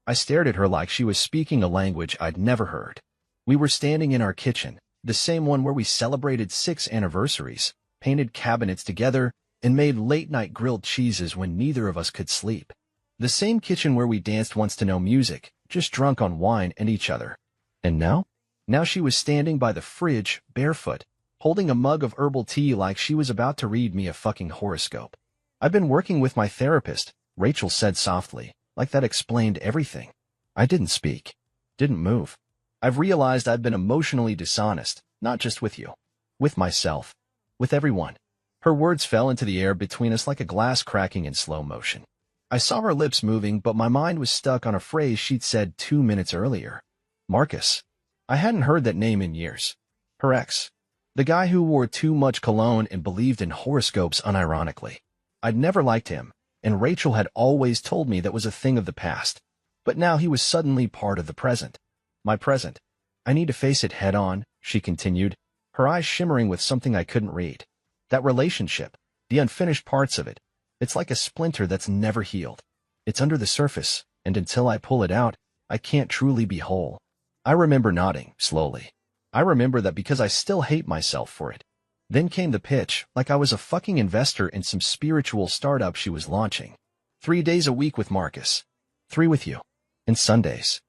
I stared at her like she was speaking a language I'd never heard. We were standing in our kitchen, the same one where we celebrated 6 anniversaries, painted cabinets together, and made late-night grilled cheeses when neither of us could sleep. The same kitchen where we danced once to no music, just drunk on wine and each other. And now? Now she was standing by the fridge, barefoot, holding a mug of herbal tea like she was about to read me a fucking horoscope. "I've been working with my therapist," Rachel said softly, like that explained everything. I didn't speak. Didn't move. "I've realized I've been emotionally dishonest, not just with you. With myself. With everyone." Her words fell into the air between us like a glass cracking in slow motion. I saw her lips moving, but my mind was stuck on a phrase she'd said 2 minutes earlier. Marcus. I hadn't heard that name in years. Her ex. The guy who wore too much cologne and believed in horoscopes unironically. I'd never liked him, and Rachel had always told me that was a thing of the past. But now he was suddenly part of the present. My present. "I need to face it head on," she continued, her eyes shimmering with something I couldn't read. "That relationship, the unfinished parts of it, it's like a splinter that's never healed. It's under the surface, and until I pull it out, I can't truly be whole." I remember nodding, slowly. I remember that because I still hate myself for it. Then came the pitch, like I was a fucking investor in some spiritual startup she was launching. 3 days a week with Marcus. 3 with you. And Sundays.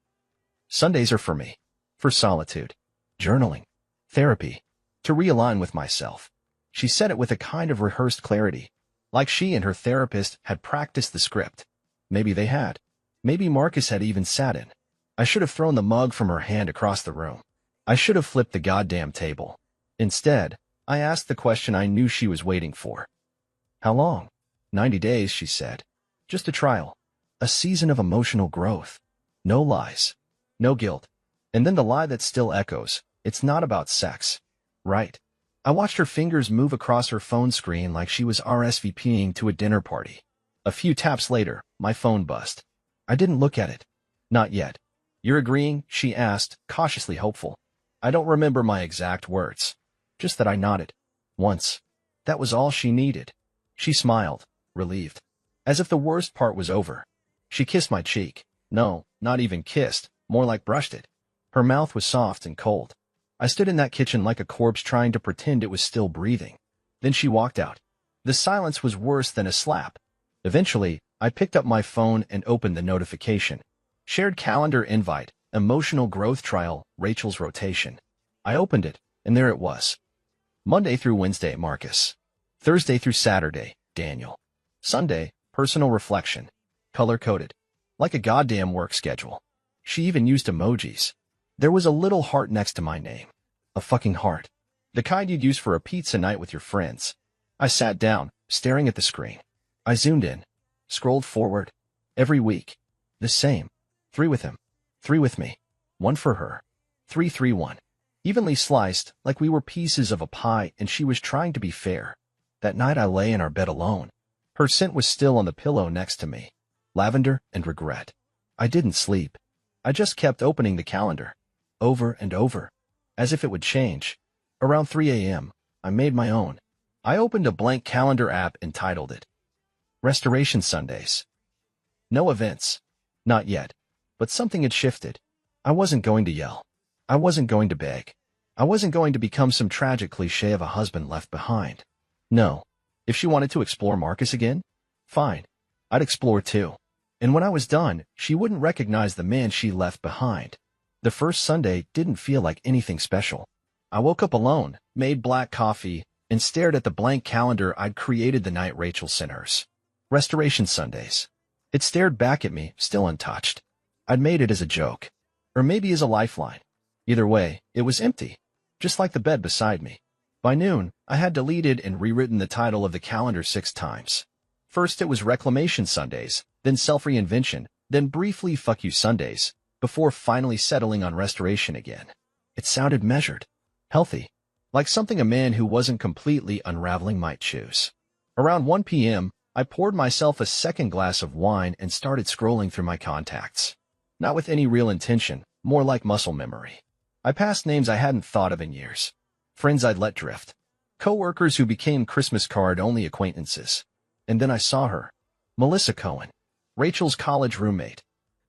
Sundays are for me. For solitude. Journaling. Therapy. To realign with myself. She said it with a kind of rehearsed clarity, like she and her therapist had practiced the script. Maybe they had. Maybe Marcus had even sat in. I should have thrown the mug from her hand across the room. I should have flipped the goddamn table. Instead, I asked the question I knew she was waiting for. "How long?" 90 days, she said. "Just a trial. A season of emotional growth. No lies. No guilt." And then the lie that still echoes. "It's not about sex." Right. I watched her fingers move across her phone screen like she was RSVPing to a dinner party. A few taps later, my phone buzzed. I didn't look at it. "Not yet." "You're agreeing?" she asked, cautiously hopeful. I don't remember my exact words. Just that I nodded. Once. That was all she needed. She smiled, relieved. As if the worst part was over. She kissed my cheek. No, not even kissed, more like brushed it. Her mouth was soft and cold. I stood in that kitchen like a corpse trying to pretend it was still breathing. Then she walked out. The silence was worse than a slap. Eventually, I picked up my phone and opened the notification. Shared calendar invite, emotional growth trial, Rachel's rotation. I opened it, and there it was. Monday through Wednesday, Marcus. Thursday through Saturday, Daniel. Sunday, personal reflection. Color-coded. Like a goddamn work schedule. She even used emojis. There was a little heart next to my name. A fucking heart. The kind you'd use for a pizza night with your friends. I sat down, staring at the screen. I zoomed in. Scrolled forward. Every week. The same. 3 with him. 3 with me. 1 for her. 3, 3, 1. Evenly sliced, like we were pieces of a pie and she was trying to be fair. That night I lay in our bed alone. Her scent was still on the pillow next to me. Lavender and regret. I didn't sleep. I just kept opening the calendar. Over and over. As if it would change. Around 3 a.m., I made my own. I opened a blank calendar app and titled it Restoration Sundays. No events. Not yet. But something had shifted. I wasn't going to yell. I wasn't going to beg. I wasn't going to become some tragic cliché of a husband left behind. No. If she wanted to explore Marcus again, fine. I'd explore too. And when I was done, she wouldn't recognize the man she left behind. The first Sunday didn't feel like anything special. I woke up alone, made black coffee, and stared at the blank calendar I'd created the night Rachel sent hers. Restoration Sundays. It stared back at me, still untouched. I'd made it as a joke. Or maybe as a lifeline. Either way, it was empty. Just like the bed beside me. By noon, I had deleted and rewritten the title of the calendar 6 times. First it was Reclamation Sundays, then Self-Reinvention, then briefly Fuck You Sundays, before finally settling on Restoration again. It sounded measured. Healthy. Like something a man who wasn't completely unraveling might choose. Around 1 p.m., I poured myself a second glass of wine and started scrolling through my contacts. Not with any real intention, more like muscle memory. I passed names I hadn't thought of in years. Friends I'd let drift. Co-workers who became Christmas card-only acquaintances. And then I saw her. Melissa Cohen. Rachel's college roommate.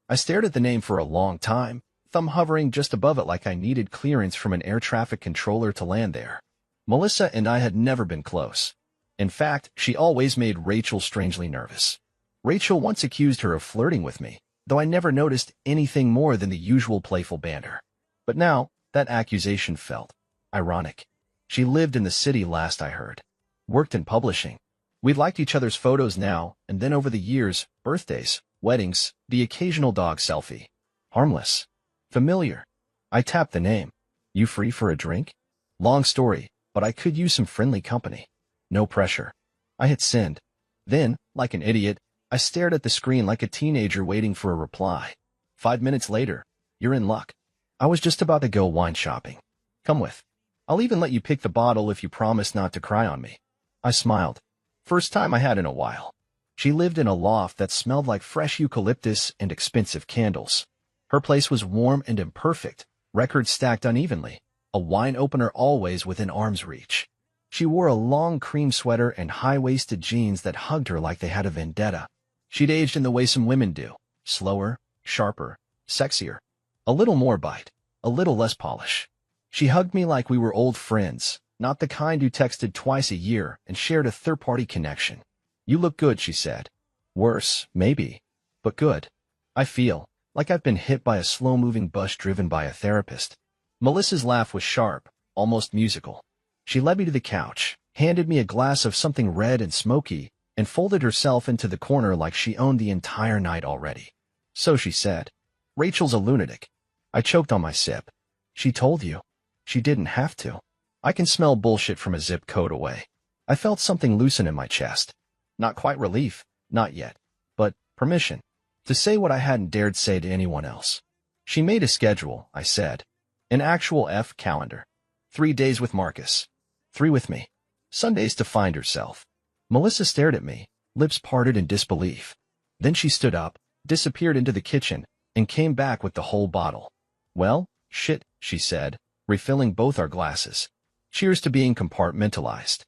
I stared at the name for a long time, thumb hovering just above it like I needed clearance from an air traffic controller to land there. Melissa and I had never been close. In fact, she always made Rachel strangely nervous. Rachel once accused her of flirting with me, though I never noticed anything more than the usual playful banter. But now, that accusation felt ironic. She lived in the city last I heard. Worked in publishing. We'd liked each other's photos now, and then over the years, birthdays, weddings, the occasional dog selfie. Harmless. Familiar. I tapped the name. You free for a drink? Long story, but I could use some friendly company. No pressure. I hit send. Then, like an idiot, I stared at the screen like a teenager waiting for a reply. 5 minutes later, you're in luck. I was just about to go wine shopping. Come with. I'll even let you pick the bottle if you promise not to cry on me. I smiled. First time I had in a while. She lived in a loft that smelled like fresh eucalyptus and expensive candles. Her place was warm and imperfect, records stacked unevenly, a wine opener always within arm's reach. She wore a long cream sweater and high-waisted jeans that hugged her like they had a vendetta. She'd aged in the way some women do, slower, sharper, sexier. A little more bite, a little less polish. She hugged me like we were old friends, not the kind who texted twice a year and shared a third-party connection. You look good, she said. Worse, maybe, but good. I feel like I've been hit by a slow-moving bus driven by a therapist. Melissa's laugh was sharp, almost musical. She led me to the couch, handed me a glass of something red and smoky, and folded herself into the corner like she owned the entire night already. So she said, Rachel's a lunatic. I choked on my sip. She told you. She didn't have to. I can smell bullshit from a zip code away. I felt something loosen in my chest. Not quite relief, not yet, but permission to say what I hadn't dared say to anyone else. She made a schedule, I said. An actual calendar. 3 days with Marcus. 3 with me. Sundays to find herself. Melissa stared at me, lips parted in disbelief. Then she stood up, disappeared into the kitchen, and came back with the whole bottle. Well, shit, she said, refilling both our glasses. Cheers to being compartmentalized.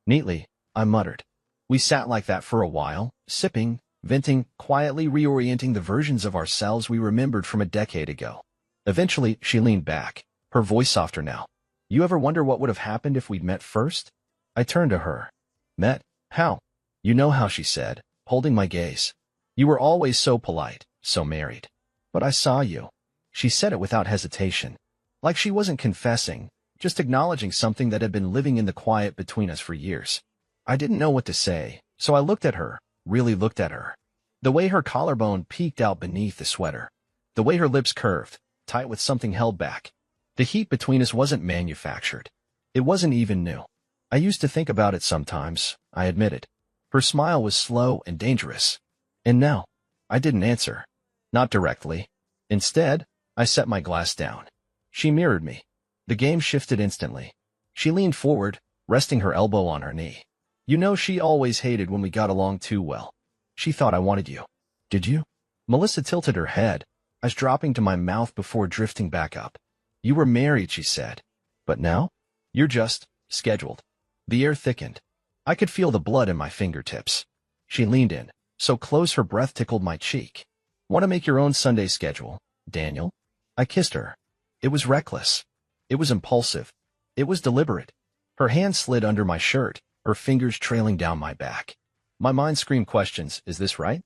Neatly, I muttered. We sat like that for a while, sipping, venting, quietly reorienting the versions of ourselves we remembered from a decade ago. Eventually, she leaned back, her voice softer now. You ever wonder what would have happened if we'd met first? I turned to her. Met? How? You know how, she said, holding my gaze. You were always so polite, so married. But I saw you. She said it without hesitation. Like she wasn't confessing, just acknowledging something that had been living in the quiet between us for years. I didn't know what to say, so I looked at her, really looked at her. The way her collarbone peeked out beneath the sweater. The way her lips curved, tight with something held back. The heat between us wasn't manufactured. It wasn't even new. I used to think about it sometimes, I admitted. Her smile was slow and dangerous. And now, I didn't answer. Not directly. Instead, I set my glass down. She mirrored me. The game shifted instantly. She leaned forward, resting her elbow on her knee. You know she always hated when we got along too well. She thought I wanted you. Did you? Melissa tilted her head, eyes dropping to my mouth before drifting back up. You were married, she said. But now? You're just scheduled. The air thickened. I could feel the blood in my fingertips. She leaned in, so close her breath tickled my cheek. Want to make your own Sunday schedule, Daniel? I kissed her. It was reckless. It was impulsive. It was deliberate. Her hand slid under my shirt, her fingers trailing down my back. My mind screamed questions. Is this right?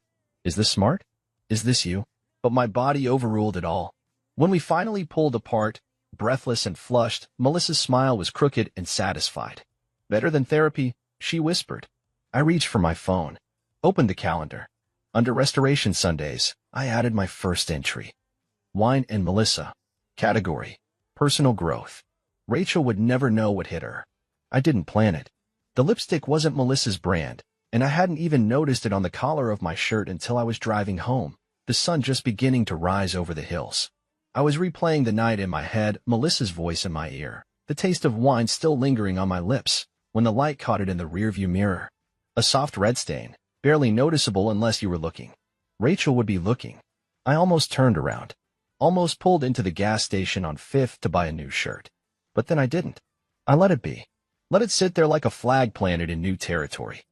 Is this smart? Is this you? But my body overruled it all. When we finally pulled apart, breathless and flushed, Melissa's smile was crooked and satisfied. Better than therapy, she whispered. I reached for my phone, opened the calendar. Under Restoration Sundays, I added my first entry. Wine and Melissa. Category: personal growth. Rachel would never know what hit her. I didn't plan it. The lipstick wasn't Melissa's brand, and I hadn't even noticed it on the collar of my shirt until I was driving home, the sun just beginning to rise over the hills. I was replaying the night in my head, Melissa's voice in my ear, the taste of wine still lingering on my lips, when the light caught it in the rearview mirror. A soft red stain, barely noticeable unless you were looking. Rachel would be looking. I almost turned around. Almost pulled into the gas station on 5th to buy a new shirt. But then I didn't. I let it be. Let it sit there like a flag planted in new territory.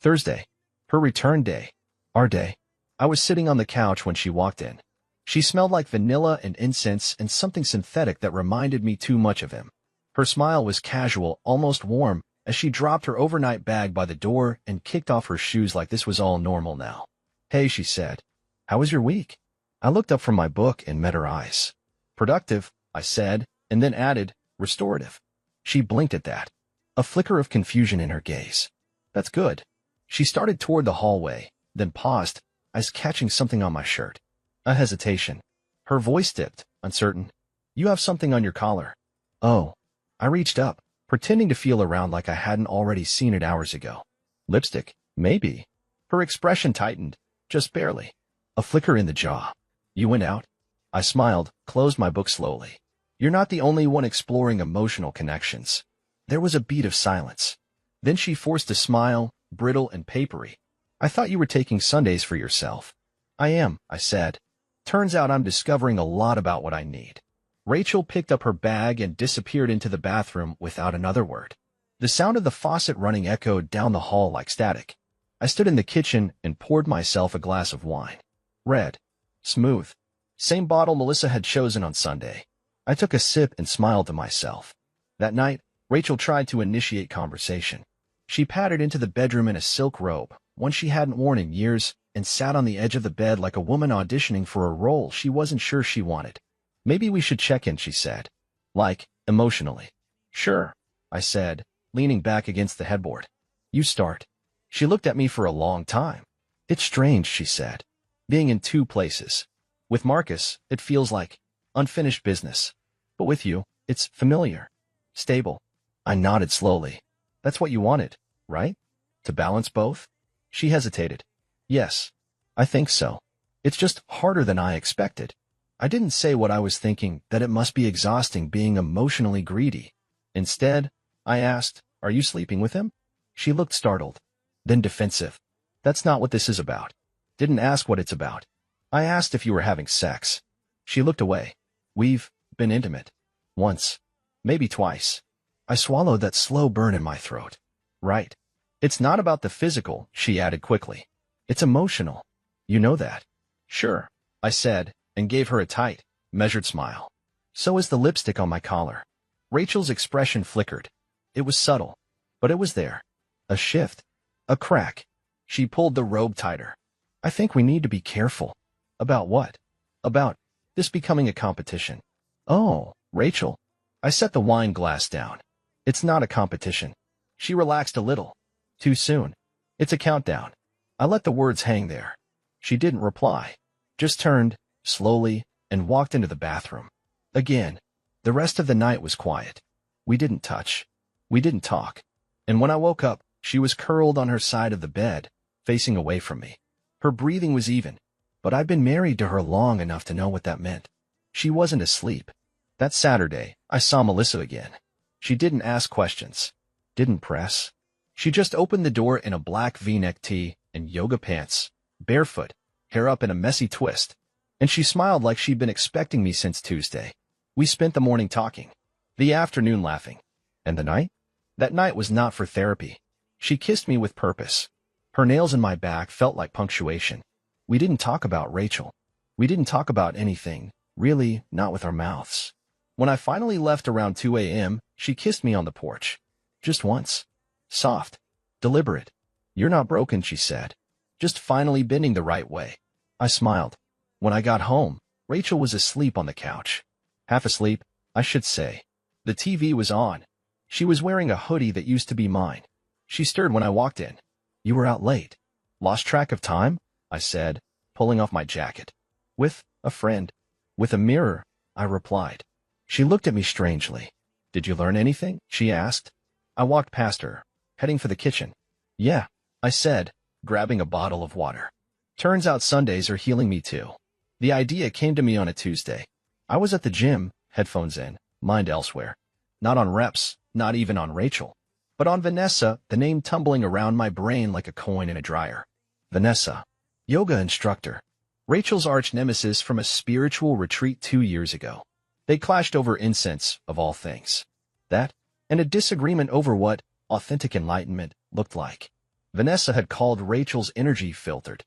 Thursday. Her return day. Our day. I was sitting on the couch when she walked in. She smelled like vanilla and incense and something synthetic that reminded me too much of him. Her smile was casual, almost warm, as she dropped her overnight bag by the door and kicked off her shoes like this was all normal now. "Hey," she said. "How was your week?" I looked up from my book and met her eyes. "Productive," I said, and then added, "restorative." She blinked at that, a flicker of confusion in her gaze. "That's good." She started toward the hallway, then paused, eyes catching something on my shirt. A hesitation. Her voice dipped, uncertain. "You have something on your collar." "Oh." I reached up, pretending to feel around like I hadn't already seen it hours ago. "Lipstick, maybe." Her expression tightened, just barely. A flicker in the jaw. "You went out?" I smiled, closed my book slowly. "You're not the only one exploring emotional connections." There was a beat of silence. Then she forced a smile, brittle and papery. "I thought you were taking Sundays for yourself." "I am," I said. "Turns out I'm discovering a lot about what I need." Rachel picked up her bag and disappeared into the bathroom without another word. The sound of the faucet running echoed down the hall like static. I stood in the kitchen and poured myself a glass of wine. Red. Smooth. Same bottle Melissa had chosen on Sunday. I took a sip and smiled to myself. That night, Rachel tried to initiate conversation. She pattered into the bedroom in a silk robe, one she hadn't worn in years, and sat on the edge of the bed like a woman auditioning for a role she wasn't sure she wanted. "Maybe we should check in," she said. "Like, emotionally." "Sure," I said, leaning back against the headboard. "You start." She looked at me for a long time. "It's strange," she said, "being in two places. With Marcus, it feels like unfinished business. But with you, it's familiar. Stable." I nodded slowly. "That's what you wanted, right? To balance both?" She hesitated. "Yes, I think so. It's just harder than I expected." I didn't say what I was thinking, that it must be exhausting being emotionally greedy. Instead, I asked, "Are you sleeping with him?" She looked startled, then defensive. "That's not what this is about." "Didn't ask what it's about. I asked if you were having sex." She looked away. "We've been intimate. Once. Maybe twice." I swallowed that slow burn in my throat. "Right. It's not about the physical," she added quickly. "It's emotional. You know that." "Sure," I said, and gave her a tight, measured smile. "So is the lipstick on my collar." Rachel's expression flickered. It was subtle, but it was there. A shift. A crack. She pulled the robe tighter. "I think we need to be careful." "About what?" "About this becoming a competition." "Oh, Rachel." I set the wine glass down. "It's not a competition." She relaxed a little. "Too soon. It's a countdown." I let the words hang there. She didn't reply, just turned, slowly, and walked into the bathroom. Again, the rest of the night was quiet. We didn't touch. We didn't talk. And when I woke up, she was curled on her side of the bed, facing away from me. Her breathing was even, but I'd been married to her long enough to know what that meant. She wasn't asleep. That Saturday, I saw Melissa again. She didn't ask questions. Didn't press. She just opened the door in a black V-neck tee and yoga pants, barefoot, hair up in a messy twist. And she smiled like she'd been expecting me since Tuesday. We spent the morning talking, the afternoon laughing. And the night? That night was not for therapy. She kissed me with purpose. Her nails in my back felt like punctuation. We didn't talk about Rachel. We didn't talk about anything, really, not with our mouths. When I finally left around 2 a.m., she kissed me on the porch. Just once. Soft. Deliberate. "You're not broken," she said. "Just finally bending the right way." I smiled. When I got home, Rachel was asleep on the couch. Half asleep, I should say. The TV was on. She was wearing a hoodie that used to be mine. She stirred when I walked in. "You were out late." "Lost track of time?" I said, pulling off my jacket. "With a friend." "With a mirror," I replied. She looked at me strangely. "Did you learn anything?" she asked. I walked past her, heading for the kitchen. "Yeah," I said, grabbing a bottle of water. Turns out Sundays are healing me too. The idea came to me on a Tuesday. I was at the gym, headphones in, mind elsewhere. Not on reps, not even on Rachel, but on Vanessa, the name tumbling around my brain like a coin in a dryer. Vanessa. Yoga instructor. Rachel's arch nemesis from a spiritual retreat 2 years ago. They clashed over incense, of all things. That, and a disagreement over what authentic enlightenment looked like. Vanessa had called Rachel's energy filtered.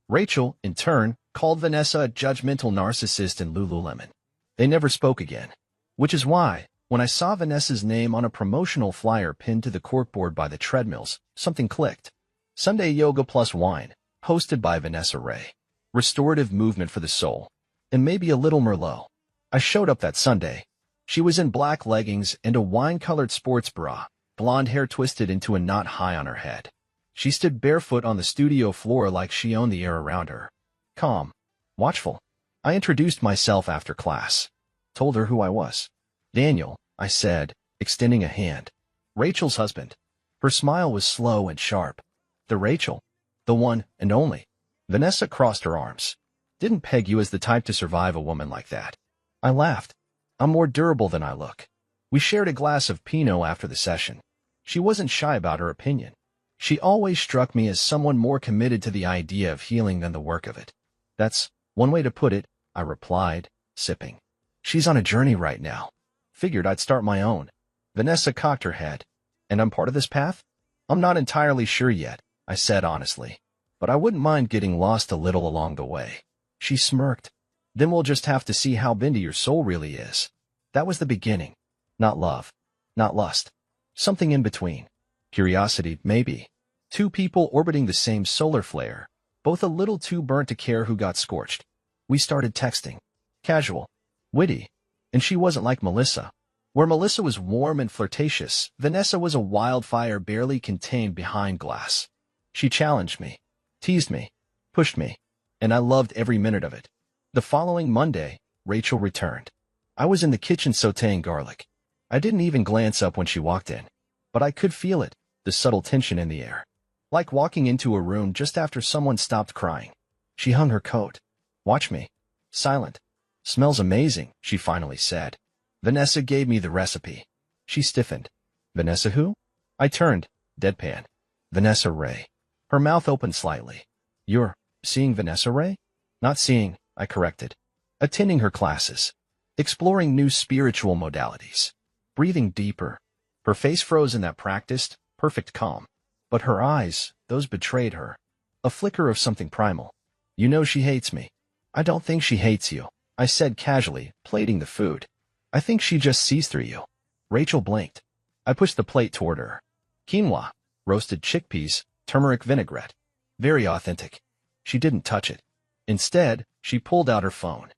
Rachel, in turn, called Vanessa a judgmental narcissist in Lululemon. They never spoke again. Which is why, when I saw Vanessa's name on a promotional flyer pinned to the corkboard by the treadmills, something clicked. Sunday Yoga Plus Wine, hosted by Vanessa Ray. Restorative movement for the soul. And maybe a little Merlot. I showed up that Sunday. She was in black leggings and a wine-colored sports bra, blonde hair twisted into a knot high on her head. She stood barefoot on the studio floor like she owned the air around her. Calm. Watchful. I introduced myself after class. Told her who I was. Daniel, I said, extending a hand. Rachel's husband. Her smile was slow and sharp. The Rachel. The one and only. Vanessa crossed her arms. Didn't peg you as the type to survive a woman like that. I laughed. I'm more durable than I look. We shared a glass of Pinot after the session. She wasn't shy about her opinion. She always struck me as someone more committed to the idea of healing than the work of it. That's one way to put it, I replied, sipping. She's on a journey right now. Figured I'd start my own. Vanessa cocked her head. And I'm part of this path? I'm not entirely sure yet, I said honestly. But I wouldn't mind getting lost a little along the way. She smirked. Then we'll just have to see how bendy your soul really is. That was the beginning. Not love. Not lust. Something in between. Curiosity, maybe. Two people orbiting the same solar flare, both a little too burnt to care who got scorched. We started texting. Casual. Witty. And she wasn't like Melissa. Where Melissa was warm and flirtatious, Vanessa was a wildfire barely contained behind glass. She challenged me, teased me, pushed me, and I loved every minute of it. The following Monday, Rachel returned. I was in the kitchen sautéing garlic. I didn't even glance up when she walked in. But I could feel it, the subtle tension in the air. Like walking into a room just after someone stopped crying. She hung her coat. Watch me. Silent. Smells amazing, she finally said. Vanessa gave me the recipe. She stiffened. Vanessa who? I turned, deadpan. Vanessa Ray. Her mouth opened slightly. You're seeing Vanessa Ray? Not seeing, I corrected. Attending her classes. Exploring new spiritual modalities. Breathing deeper. Her face froze in that practiced, perfect calm. But her eyes, those betrayed her. A flicker of something primal. You know she hates me. I don't think she hates you, I said casually, plating the food. I think she just sees through you. Rachel blinked. I pushed the plate toward her. Quinoa, roasted chickpeas, turmeric vinaigrette. Very authentic. She didn't touch it. Instead, she pulled out her phone.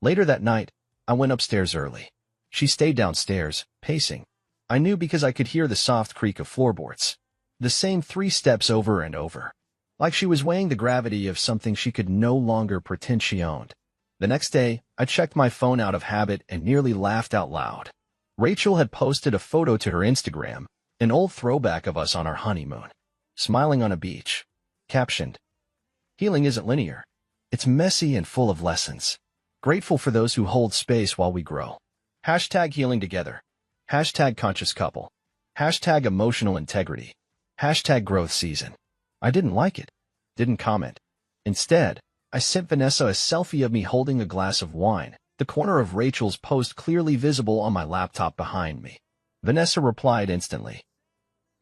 Later that night, I went upstairs early. She stayed downstairs, pacing. I knew because I could hear the soft creak of floorboards. The same 3 steps over and over. Like she was weighing the gravity of something she could no longer pretend she owned. The next day, I checked my phone out of habit and nearly laughed out loud. Rachel had posted a photo to her Instagram, an old throwback of us on our honeymoon. Smiling on a beach. Captioned, Healing isn't linear. It's messy and full of lessons. Grateful for those who hold space while we grow. Hashtag healing together. Hashtag conscious couple. Hashtag emotional integrity. Hashtag growth season. I didn't like it. Didn't comment. Instead, I sent Vanessa a selfie of me holding a glass of wine, the corner of Rachel's post clearly visible on my laptop behind me. Vanessa replied instantly.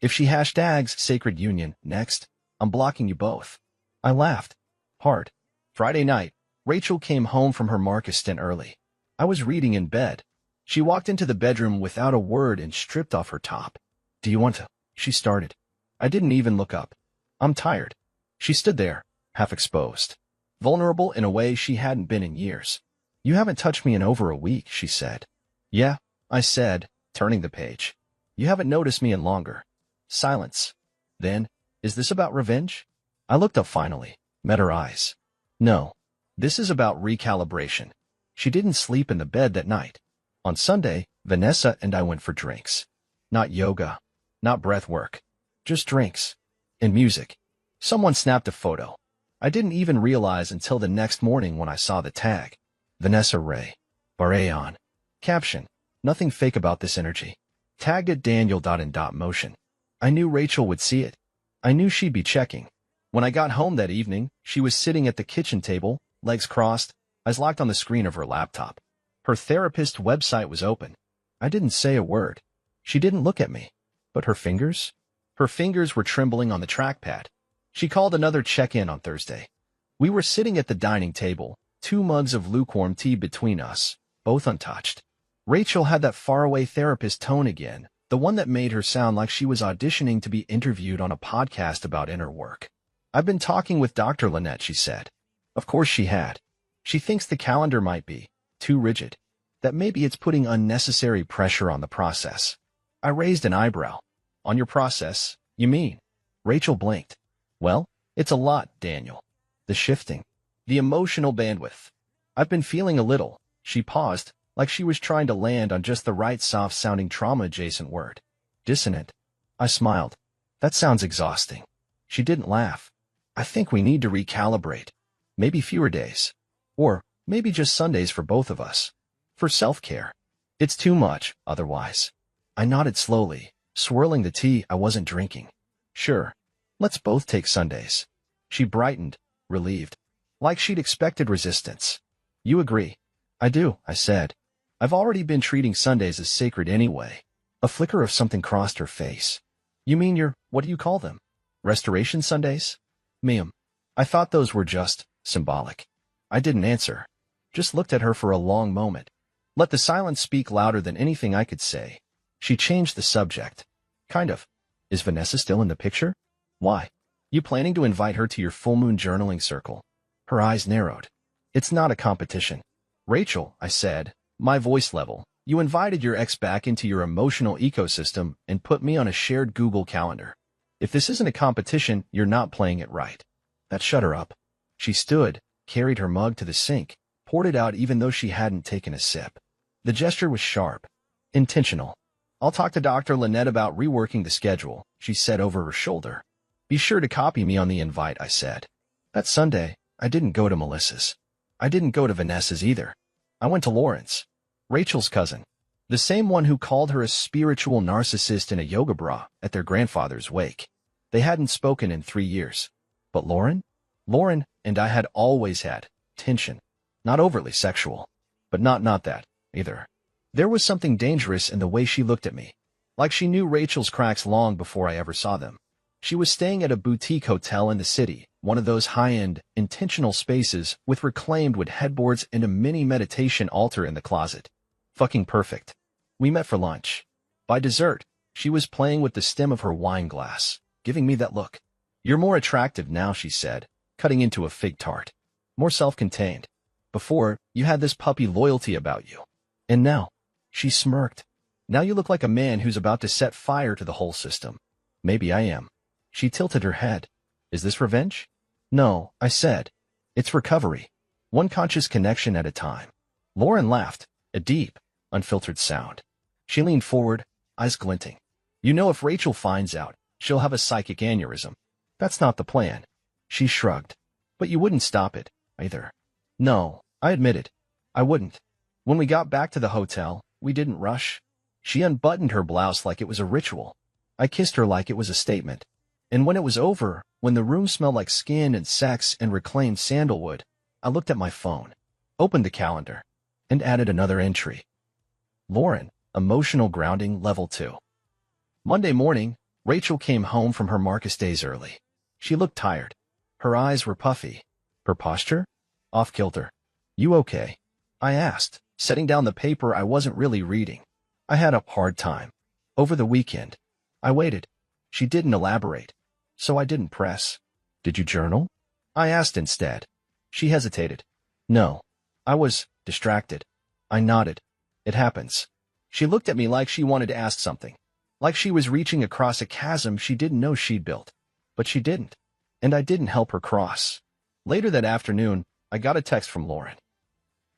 If she hashtags Sacred Union next, I'm blocking you both. I laughed. Hard. Friday night, Rachel came home from her Marcus stint early. I was reading in bed. She walked into the bedroom without a word and stripped off her top. Do you want to? She started. I didn't even look up. I'm tired. She stood there, half exposed. Vulnerable in a way she hadn't been in years. You haven't touched me in over a week, she said. Yeah, I said, turning the page. You haven't noticed me in longer. Silence. Then, is this about revenge? I looked up finally, met her eyes. No. This is about recalibration. She didn't sleep in the bed that night. On Sunday, Vanessa and I went for drinks. Not yoga. Not breath work. Just drinks. And music. Someone snapped a photo. I didn't even realize until the next morning when I saw the tag. Vanessa Ray. Barayon. Caption. Nothing fake about this energy. Tagged at Daniel.in.motion. I knew Rachel would see it. I knew she'd be checking. When I got home that evening, she was sitting at the kitchen table, legs crossed, eyes locked on the screen of her laptop. Her therapist website was open. I didn't say a word. She didn't look at me. But her fingers? Her fingers were trembling on the trackpad. She called another check-in on Thursday. We were sitting at the dining table, 2 mugs of lukewarm tea between us, both untouched. Rachel had that faraway therapist tone again, the one that made her sound like she was auditioning to be interviewed on a podcast about inner work. "I've been talking with Dr. Lynette," she said. Of course she had. She thinks the calendar might be too rigid, that maybe it's putting unnecessary pressure on the process. I raised an eyebrow. "On your process, you mean?" Rachel blinked. "Well, it's a lot, Daniel. The shifting. The emotional bandwidth. I've been feeling a little." She paused, like she was trying to land on just the right soft-sounding trauma-adjacent word. "Dissonant." I smiled. "That sounds exhausting." She didn't laugh. "I think we need to recalibrate. Maybe fewer days. Or maybe just Sundays for both of us. For self-care. It's too much, otherwise." I nodded slowly, swirling the tea I wasn't drinking. "Sure. Let's both take Sundays." She brightened, relieved. Like she'd expected resistance. "You agree?" "I do," I said. "I've already been treating Sundays as sacred anyway." A flicker of something crossed her face. "You mean what do you call them? Restoration Sundays?" "Ma'am. I thought those were just symbolic." I didn't answer. Just looked at her for a long moment. Let the silence speak louder than anything I could say. She changed the subject. "Kind of. Is Vanessa still in the picture?" "Why? You planning to invite her to your full moon journaling circle?" Her eyes narrowed. "It's not a competition." "Rachel," I said, my voice level, "you invited your ex back into your emotional ecosystem and put me on a shared Google Calendar. If this isn't a competition, you're not playing it right." That shut her up. She stood, carried her mug to the sink, poured it out even though she hadn't taken a sip. The gesture was sharp, intentional. "I'll talk to Dr. Lynette about reworking the schedule," she said over her shoulder. "Be sure to copy me on the invite," I said. That Sunday, I didn't go to Melissa's. I didn't go to Vanessa's either. I went to Lauren's, Rachel's cousin, the same one who called her a spiritual narcissist in a yoga bra at their grandfather's wake. They hadn't spoken in 3 years. But Lauren and I had always had tension. Not overtly sexual, but not that, either. There was something dangerous in the way she looked at me. Like she knew Rachel's cracks long before I ever saw them. She was staying at a boutique hotel in the city, one of those high-end, intentional spaces with reclaimed wood headboards and a mini meditation altar in the closet. Fucking perfect. We met for lunch. By dessert, she was playing with the stem of her wine glass, giving me that look. "You're more attractive now," she said, cutting into a fig tart. "More self-contained. Before, you had this puppy loyalty about you. And now," she smirked, "now you look like a man who's about to set fire to the whole system." "Maybe I am." She tilted her head. "Is this revenge?" "No," I said. "It's recovery. One conscious connection at a time." Lauren laughed, a deep, unfiltered sound. She leaned forward, eyes glinting. "You know, if Rachel finds out, she'll have a psychic aneurysm." "That's not the plan." She shrugged. "But you wouldn't stop it, either." "No," I admitted. "I wouldn't." When we got back to the hotel, we didn't rush. She unbuttoned her blouse like it was a ritual. I kissed her like it was a statement. And when it was over, when the room smelled like skin and sex and reclaimed sandalwood, I looked at my phone, opened the calendar, and added another entry. Lauren, emotional grounding level 2. Monday morning, Rachel came home from her Marcus days early. She looked tired. Her eyes were puffy. Her posture? Off-kilter. "You okay?" I asked, setting down the paper I wasn't really reading. "I had a hard time. Over the weekend." I waited. She didn't elaborate, so I didn't press. "Did you journal?" I asked instead. She hesitated. "No. I was distracted." I nodded. "It happens." She looked at me like she wanted to ask something. Like she was reaching across a chasm she didn't know she'd built. But she didn't. And I didn't help her cross. Later that afternoon, I got a text from Lauren.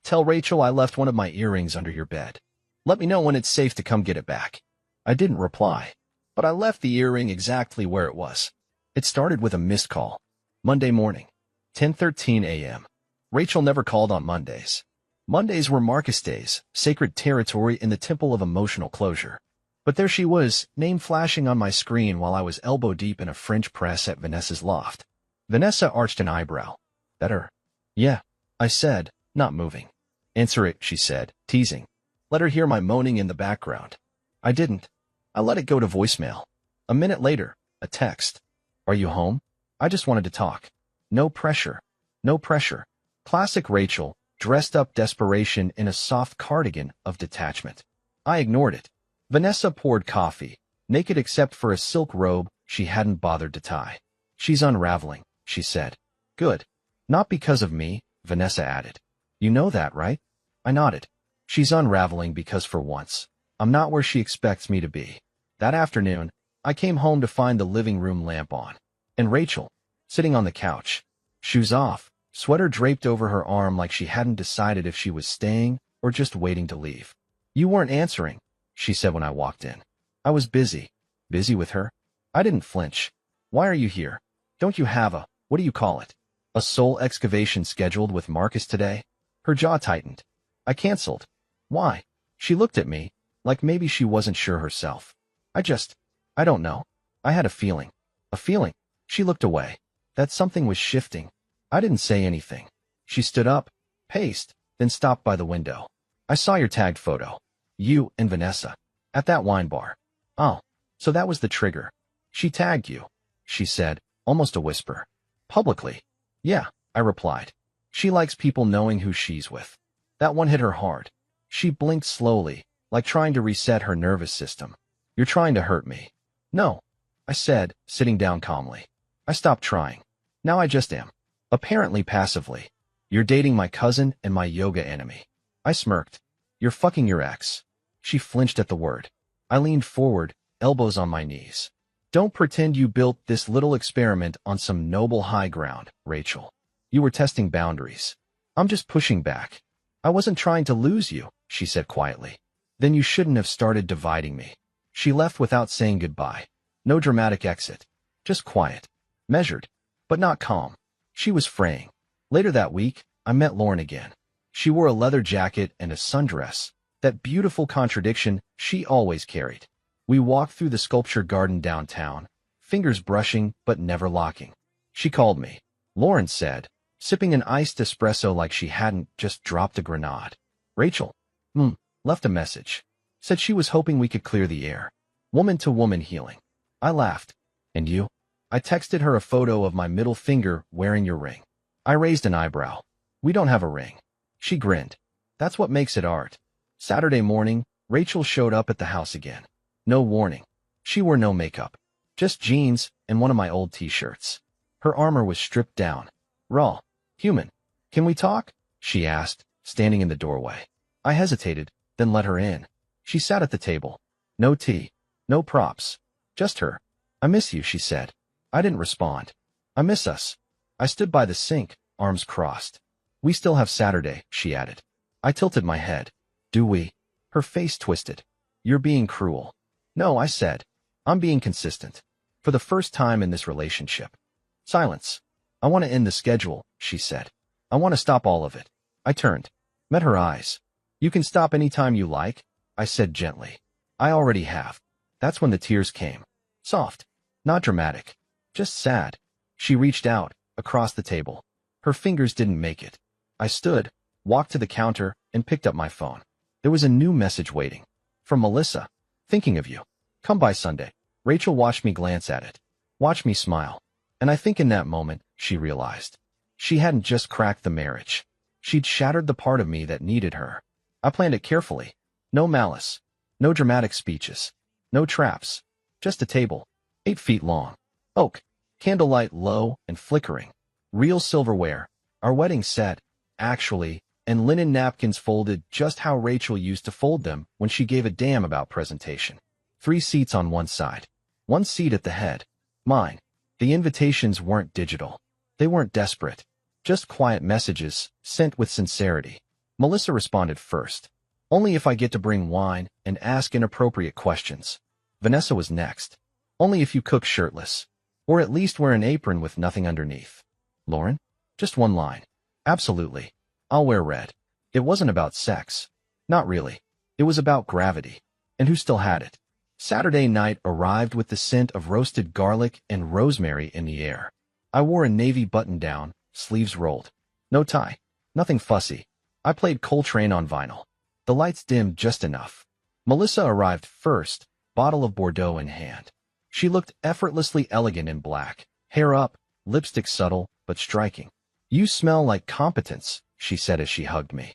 "Tell Rachel I left one of my earrings under your bed. Let me know when it's safe to come get it back." I didn't reply, but I left the earring exactly where it was. It started with a missed call. Monday morning, 10:13 a.m. Rachel never called on Mondays. Mondays were Marcus days, sacred territory in the temple of emotional closure. But there she was, name flashing on my screen while I was elbow deep in a French press at Vanessa's loft. Vanessa arched an eyebrow. "Better?" "Yeah," I said, not moving. "Answer it," she said, teasing. Let her hear my moaning in the background. I didn't. I let it go to voicemail. A minute later, a text. "Are you home? I just wanted to talk. No pressure." No pressure. Classic Rachel, dressed up desperation in a soft cardigan of detachment. I ignored it. Vanessa poured coffee, naked except for a silk robe she hadn't bothered to tie. She's unraveling, she said. Good. Not because of me, Vanessa added. You know that, right? I nodded. She's unraveling because for once, I'm not where she expects me to be. That afternoon, I came home to find the living room lamp on, and Rachel, sitting on the couch, shoes off, sweater draped over her arm like she hadn't decided if she was staying or just waiting to leave. You weren't answering, she said when I walked in. I was busy. Busy with her? I didn't flinch. Why are you here? Don't you have what do you call it? A soul excavation scheduled with Marcus today? Her jaw tightened. I canceled. Why? She looked at me, like maybe she wasn't sure herself. I don't know. I had a feeling. A feeling. She looked away. That something was shifting. I didn't say anything. She stood up, paced, then stopped by the window. I saw your tagged photo. You and Vanessa. At that wine bar. Oh, so that was the trigger. She tagged you, she said, almost a whisper. Publicly. Yeah, I replied. She likes people knowing who she's with. That one hit her hard. She blinked slowly, like trying to reset her nervous system. You're trying to hurt me. No, I said, sitting down calmly. I stopped trying. Now I just am. Apparently passively. You're dating my cousin and my yoga enemy. I smirked. You're fucking your ex. She flinched at the word. I leaned forward, elbows on my knees. Don't pretend you built this little experiment on some noble high ground, Rachel. You were testing boundaries. I'm just pushing back. I wasn't trying to lose you, she said quietly. Then you shouldn't have started dividing me. She left without saying goodbye. No dramatic exit. Just quiet. Measured, but not calm. She was fraying. Later that week, I met Lauren again. She wore a leather jacket and a sundress, that beautiful contradiction she always carried. We walked through the sculpture garden downtown, fingers brushing but never locking. She called me. Lauren said, sipping an iced espresso like she hadn't just dropped a grenade. Rachel. Left a message. Said she was hoping we could clear the air. Woman-to-woman healing. I laughed. And you? I texted her a photo of my middle finger wearing your ring. I raised an eyebrow. We don't have a ring. She grinned. That's what makes it art. Saturday morning, Rachel showed up at the house again. No warning. She wore no makeup. Just jeans and one of my old t-shirts. Her armor was stripped down. Raw. Human. Can we talk? She asked, standing in the doorway. I hesitated, then let her in. She sat at the table. No tea. No props. Just her. I miss you, she said. I didn't respond. I miss us. I stood by the sink, arms crossed. We still have Saturday, she added. I tilted my head. Do we? Her face twisted. You're being cruel. No, I said. I'm being consistent. For the first time in this relationship. Silence. I want to end the schedule, she said. I want to stop all of it. I turned. Met her eyes. You can stop any time you like, I said gently. I already have. That's when the tears came. Soft. Not dramatic. Just sad. She reached out, across the table. Her fingers didn't make it. I stood, walked to the counter, and picked up my phone. There was a new message waiting. From Melissa. Thinking of you. Come by Sunday. Rachel watched me glance at it. Watched me smile. And I think in that moment, she realized. She hadn't just cracked the marriage. She'd shattered the part of me that needed her. I planned it carefully. No malice. No dramatic speeches. No traps. Just a table. 8 feet long. Oak. Candlelight low and flickering. Real silverware. Our wedding set, actually, and linen napkins folded just how Rachel used to fold them when she gave a damn about presentation. 3 seats on one side. 1 seat at the head. Mine. The invitations weren't digital. They weren't desperate. Just quiet messages, sent with sincerity. Melissa responded first. Only if I get to bring wine and ask inappropriate questions. Vanessa was next. Only if you cook shirtless. Or at least wear an apron with nothing underneath. Lauren? Just one line. Absolutely. I'll wear red. It wasn't about sex. Not really. It was about gravity. And who still had it? Saturday night arrived with the scent of roasted garlic and rosemary in the air. I wore a navy button-down, sleeves rolled. No tie. Nothing fussy. I played Coltrane on vinyl. The lights dimmed just enough. Melissa arrived first, bottle of Bordeaux in hand. She looked effortlessly elegant in black, hair up, lipstick subtle but striking. You smell like competence, she said as she hugged me.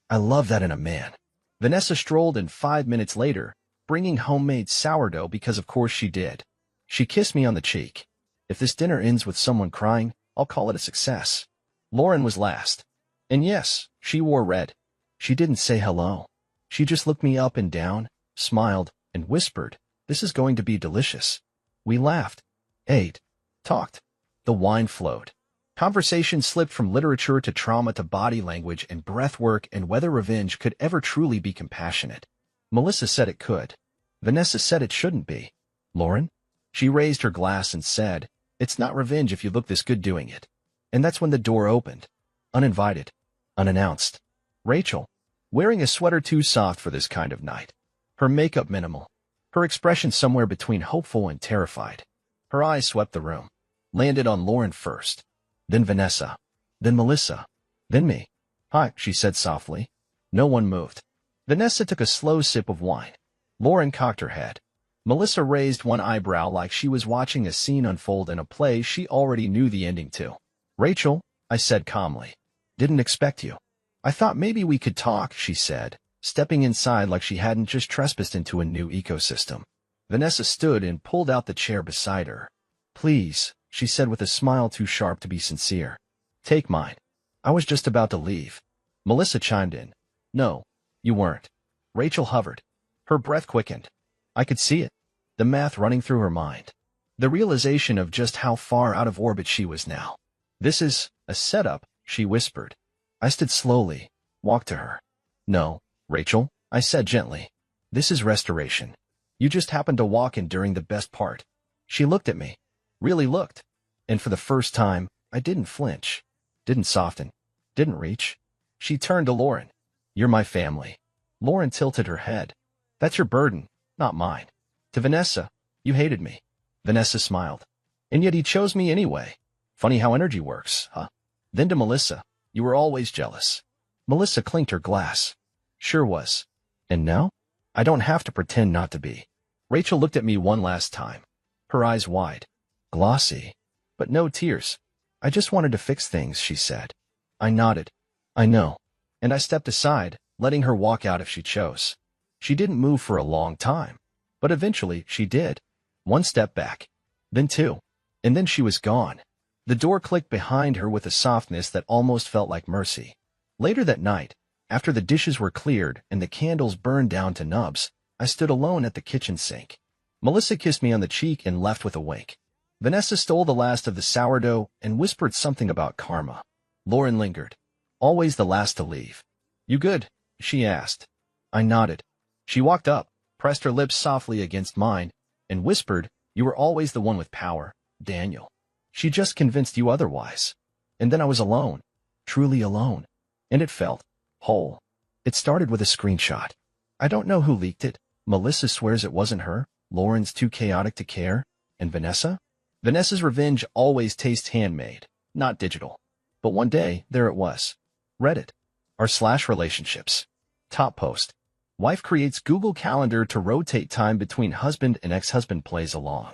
I love that in a man. Vanessa strolled in 5 minutes later, bringing homemade sourdough because of course she did. She kissed me on the cheek. If this dinner ends with someone crying, I'll call it a success. Lauren was last. And yes, she wore red. She didn't say hello. She just looked me up and down, smiled, and whispered, "This is going to be delicious." We laughed, ate, talked. The wine flowed. Conversation slipped from literature to trauma to body language and breath work and whether revenge could ever truly be compassionate. Melissa said it could. Vanessa said it shouldn't be. Lauren? She raised her glass and said, "It's not revenge if you look this good doing it." And that's when the door opened. Uninvited. Unannounced. Rachel, wearing a sweater too soft for this kind of night. Her makeup minimal. Her expression somewhere between hopeful and terrified. Her eyes swept the room. Landed on Lauren first. Then Vanessa. Then Melissa. Then me. "Hi," she said softly. No one moved. Vanessa took a slow sip of wine. Lauren cocked her head. Melissa raised one eyebrow like she was watching a scene unfold in a play she already knew the ending to. "Rachel," I said calmly. "Didn't expect you." "I thought maybe we could talk," she said, stepping inside like she hadn't just trespassed into a new ecosystem. Vanessa stood and pulled out the chair beside her. "Please," she said with a smile too sharp to be sincere. "Take mine." I was just about to leave. Melissa chimed in. "No, you weren't." Rachel hovered. Her breath quickened. I could see it. The math running through her mind. The realization of just how far out of orbit she was now. "This is a setup," she whispered. I stood slowly, walked to her. "No, Rachel," I said gently. "This is restoration. You just happened to walk in during the best part." She looked at me. Really looked. And for the first time, I didn't flinch. Didn't soften. Didn't reach. She turned to Lauren. "You're my family." Lauren tilted her head. "That's your burden, not mine." To Vanessa, "You hated me." Vanessa smiled. "And yet he chose me anyway. Funny how energy works, huh?" Then to Melissa, "You were always jealous." Melissa clinked her glass. "Sure was. And now? I don't have to pretend not to be." Rachel looked at me one last time. Her eyes wide. Glossy. But no tears. "I just wanted to fix things," she said. I nodded. "I know." And I stepped aside, letting her walk out if she chose. She didn't move for a long time. But eventually, she did. One step back. Then two. And then she was gone. The door clicked behind her with a softness that almost felt like mercy. Later that night, after the dishes were cleared and the candles burned down to nubs, I stood alone at the kitchen sink. Melissa kissed me on the cheek and left with a wink. Vanessa stole the last of the sourdough and whispered something about karma. Lauren lingered. Always the last to leave. "You good?" she asked. I nodded. She walked up, pressed her lips softly against mine, and whispered, "You were always the one with power, Daniel. She just convinced you otherwise." And then I was alone. Truly alone. And it felt whole. It started with a screenshot. I don't know who leaked it. Melissa swears it wasn't her. Lauren's too chaotic to care. And Vanessa? Vanessa's revenge always tastes handmade, not digital. But one day, there it was. Reddit. r/relationships. Top post. Wife creates Google Calendar to rotate time between husband and ex-husband plays along.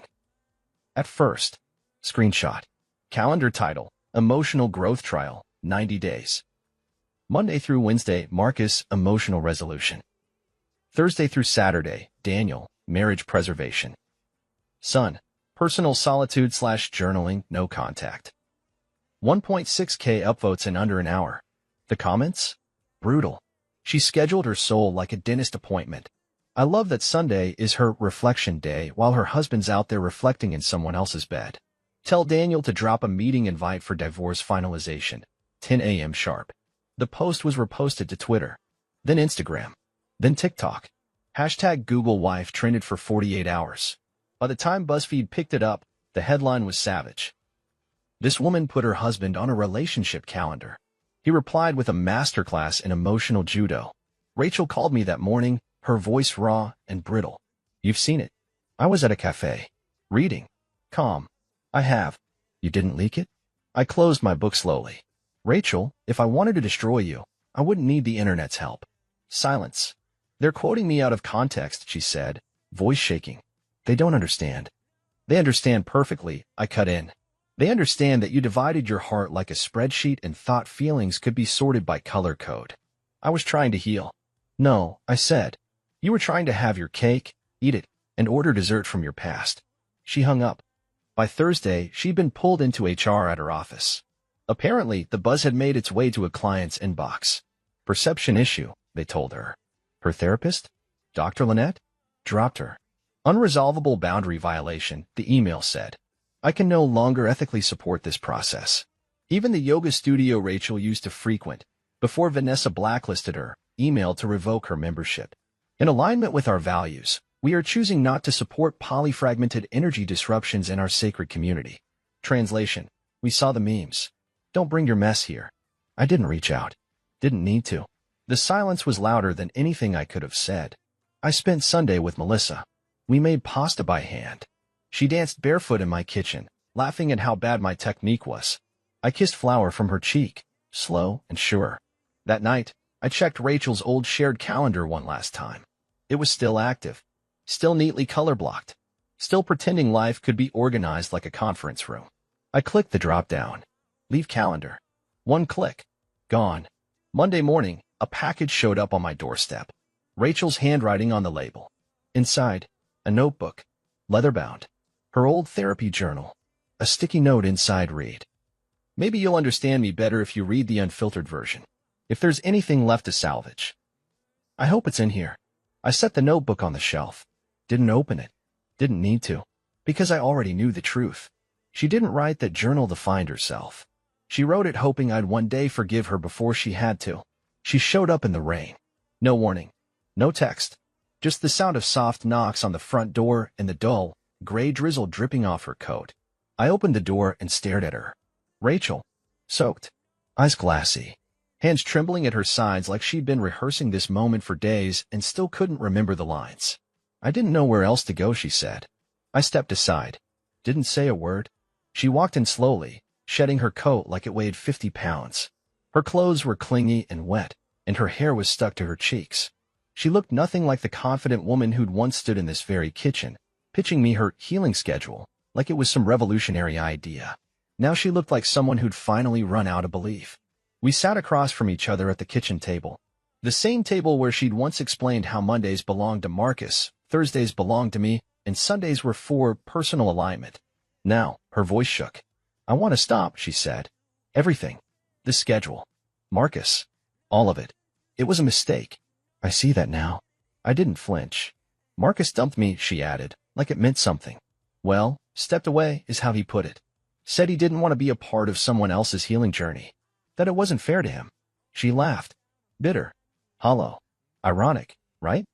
At first. Screenshot. Calendar title, Emotional Growth Trial, 90 days. Monday through Wednesday, Marcus, Emotional Resolution. Thursday through Saturday, Daniel, Marriage Preservation. Son, Personal Solitude/Journaling, no contact. 1.6K upvotes in under an hour. The comments? Brutal. She scheduled her soul like a dentist appointment. I love that Sunday is her reflection day while her husband's out there reflecting in someone else's bed. Tell Daniel to drop a meeting invite for divorce finalization. 10 a.m. sharp. The post was reposted to Twitter. Then Instagram. Then TikTok. Hashtag Google Wife trended for 48 hours. By the time BuzzFeed picked it up, the headline was savage. This woman put her husband on a relationship calendar. He replied with a masterclass in emotional judo. Rachel called me that morning, her voice raw and brittle. "You've seen it." I was at a cafe. Reading. Calm. "I have." "You didn't leak it?" I closed my book slowly. "Rachel, if I wanted to destroy you, I wouldn't need the internet's help." Silence. "They're quoting me out of context," she said, voice shaking. "They don't understand." "They understand perfectly," I cut in. They understand that you divided your heart like a spreadsheet and thought feelings could be sorted by color code. I was trying to heal. No, I said. You were trying to have your cake, eat it, and order dessert from your past. She hung up. By Thursday, she'd been pulled into HR at her office. Apparently, the buzz had made its way to a client's inbox. Perception issue, they told her. Her therapist, Dr. Lynette, dropped her. Unresolvable boundary violation, the email said. I can no longer ethically support this process. Even the yoga studio Rachel used to frequent, before Vanessa blacklisted her, emailed to revoke her membership. In alignment with our values, we are choosing not to support polyfragmented energy disruptions in our sacred community. Translation. We saw the memes. Don't bring your mess here. I didn't reach out. Didn't need to. The silence was louder than anything I could have said. I spent Sunday with Melissa. We made pasta by hand. She danced barefoot in my kitchen, laughing at how bad my technique was. I kissed flour from her cheek, slow and sure. That night, I checked Rachel's old shared calendar one last time. It was still active, still neatly color-blocked, still pretending life could be organized like a conference room. I clicked the drop-down. Leave calendar. One click. Gone. Monday morning, a package showed up on my doorstep. Rachel's handwriting on the label. Inside, a notebook, leather-bound. Her old therapy journal. A sticky note inside read. Maybe you'll understand me better if you read the unfiltered version. If there's anything left to salvage. I hope it's in here. I set the notebook on the shelf. Didn't open it. Didn't need to. Because I already knew the truth. She didn't write that journal to find herself. She wrote it hoping I'd one day forgive her before she had to. She showed up in the rain. No warning. No text. Just the sound of soft knocks on the front door and the dull, gray drizzle dripping off her coat. I opened the door and stared at her. Rachel. Soaked. Eyes glassy. Hands trembling at her sides like she'd been rehearsing this moment for days and still couldn't remember the lines. I didn't know where else to go, she said. I stepped aside. Didn't say a word. She walked in slowly, shedding her coat like it weighed 50 pounds. Her clothes were clingy and wet, and her hair was stuck to her cheeks. She looked nothing like the confident woman who'd once stood in this very kitchen, pitching me her healing schedule, like it was some revolutionary idea. Now she looked like someone who'd finally run out of belief. We sat across from each other at the kitchen table. The same table where she'd once explained how Mondays belonged to Marcus, Thursdays belonged to me, and Sundays were for personal alignment. Now, her voice shook. I want to stop, she said. Everything. The schedule. Marcus. All of it. It was a mistake. I see that now. I didn't flinch. Marcus dumped me, she added, like it meant something. Well, stepped away is how he put it. Said he didn't want to be a part of someone else's healing journey. That it wasn't fair to him. She laughed. Bitter. Hollow. Ironic, right?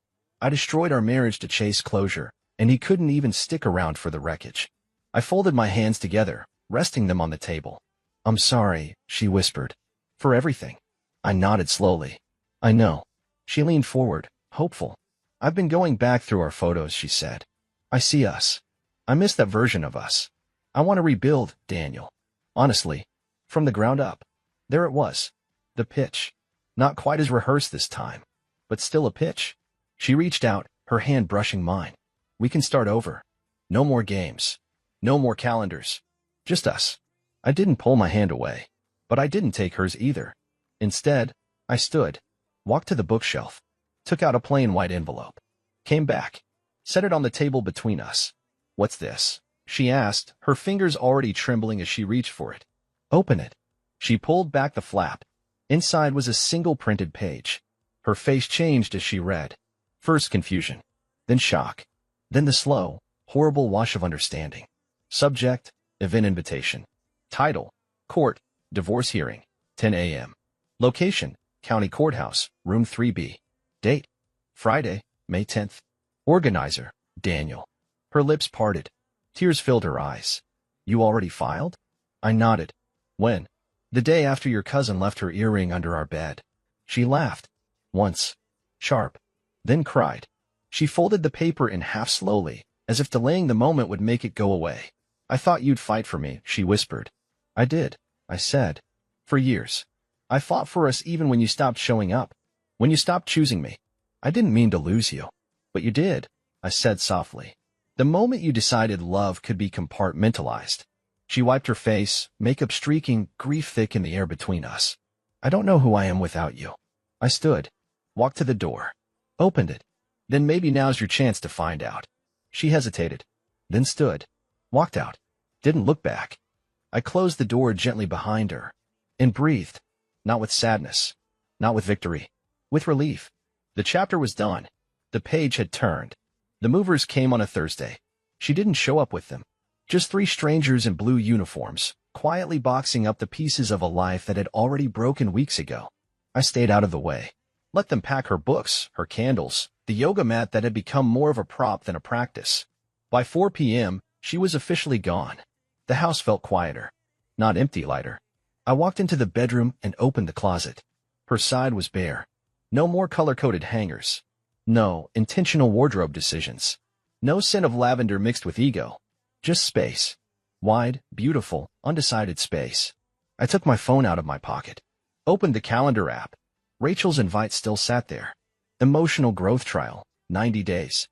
I destroyed our marriage to chase closure, and he couldn't even stick around for the wreckage. I folded my hands together, resting them on the table. I'm sorry, she whispered. For everything. I nodded slowly. I know. She leaned forward, hopeful. I've been going back through our photos, she said. I see us. I miss that version of us. I want to rebuild, Daniel. Honestly. From the ground up. There it was. The pitch. Not quite as rehearsed this time, but still a pitch. She reached out, her hand brushing mine. We can start over. No more games. No more calendars. Just us. I didn't pull my hand away, but I didn't take hers either. Instead, I stood, walked to the bookshelf, took out a plain white envelope, came back, set it on the table between us. What's this? She asked, her fingers already trembling as she reached for it. Open it. She pulled back the flap. Inside was a single printed page. Her face changed as she read. First confusion, then shock, then the slow, horrible wash of understanding. Subject, event invitation. Title, court, divorce hearing, 10 a.m. Location, county courthouse, room 3B. Date, Friday, May 10th. Organizer, Daniel. Her lips parted. Tears filled her eyes. You already filed? I nodded. When? The day after your cousin left her earring under our bed. She laughed. Once. Sharp. Then cried. She folded the paper in half slowly, as if delaying the moment would make it go away. I thought you'd fight for me, she whispered. I did, I said. For years. I fought for us even when you stopped showing up. When you stopped choosing me. I didn't mean to lose you. But you did, I said softly. The moment you decided love could be compartmentalized. She wiped her face, makeup streaking, grief thick in the air between us. I don't know who I am without you. I stood, walked to the door, opened it. Then maybe now's your chance to find out. She hesitated, then stood, walked out, didn't look back. I closed the door gently behind her and breathed, not with sadness, not with victory, with relief. The chapter was done. The page had turned. The movers came on a Thursday. She didn't show up with them. Just three strangers in blue uniforms, quietly boxing up the pieces of a life that had already broken weeks ago. I stayed out of the way. Let them pack her books, her candles, the yoga mat that had become more of a prop than a practice. By 4 p.m., she was officially gone. The house felt quieter, not empty, lighter. I walked into the bedroom and opened the closet. Her side was bare. No more color-coded hangers. No intentional wardrobe decisions. No scent of lavender mixed with ego. Just space. Wide, beautiful, undecided space. I took my phone out of my pocket. Opened the calendar app. Rachel's invite still sat there. Emotional growth trial, 90 days.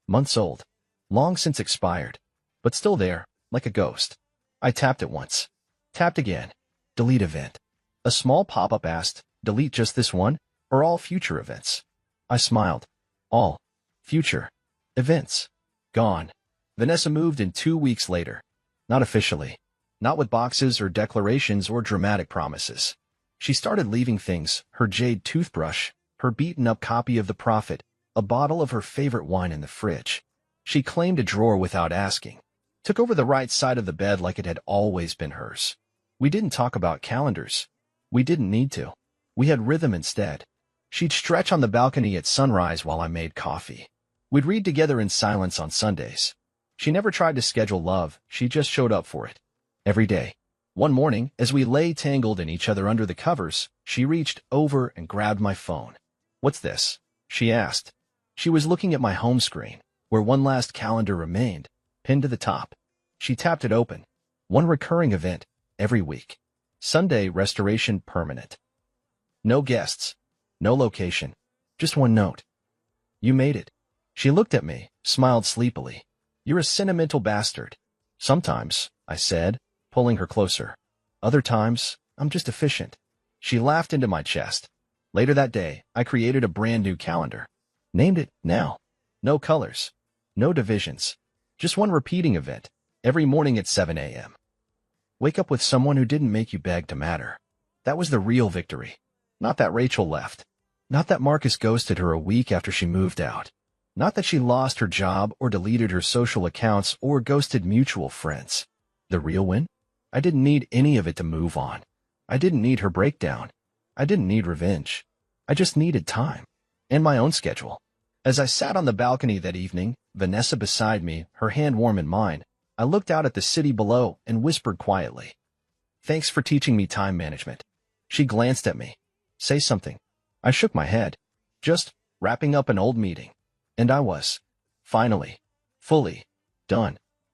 Months old. Long since expired. But still there, like a ghost. I tapped it once. Tapped again. Delete event. A small pop-up asked, delete just this one, or all future events? I smiled. All. Future. Events. Gone. Vanessa moved in 2 weeks later. Not officially. Not with boxes or declarations or dramatic promises. She started leaving things, her jade toothbrush, her beaten-up copy of The Prophet, a bottle of her favorite wine in the fridge. She claimed a drawer without asking. Took over the right side of the bed like it had always been hers. We didn't talk about calendars. We didn't need to. We had rhythm instead. She'd stretch on the balcony at sunrise while I made coffee. We'd read together in silence on Sundays. She never tried to schedule love, she just showed up for it. Every day. One morning, as we lay tangled in each other under the covers, she reached over and grabbed my phone. "What's this?" she asked. She was looking at my home screen, where one last calendar remained, pinned to the top. She tapped it open. One recurring event, every week. Sunday restoration permanent. No guests. No location. Just one note. "You made it." She looked at me, smiled sleepily. "You're a sentimental bastard." "Sometimes," I said, pulling her closer. "Other times, I'm just efficient." She laughed into my chest. Later that day, I created a brand new calendar. Named it Now. No colors. No divisions. Just one repeating event, every morning at 7 a.m. Wake up with someone who didn't make you beg to matter. That was the real victory. Not that Rachel left. Not that Marcus ghosted her a week after she moved out. Not that she lost her job or deleted her social accounts or ghosted mutual friends. The real win? I didn't need any of it to move on. I didn't need her breakdown. I didn't need revenge. I just needed time. And my own schedule. As I sat on the balcony that evening, Vanessa beside me, her hand warm in mine, I looked out at the city below and whispered quietly, "Thanks for teaching me time management." She glanced at me. "Say something." I shook my head. "Just wrapping up an old meeting." And I was, finally, fully, done.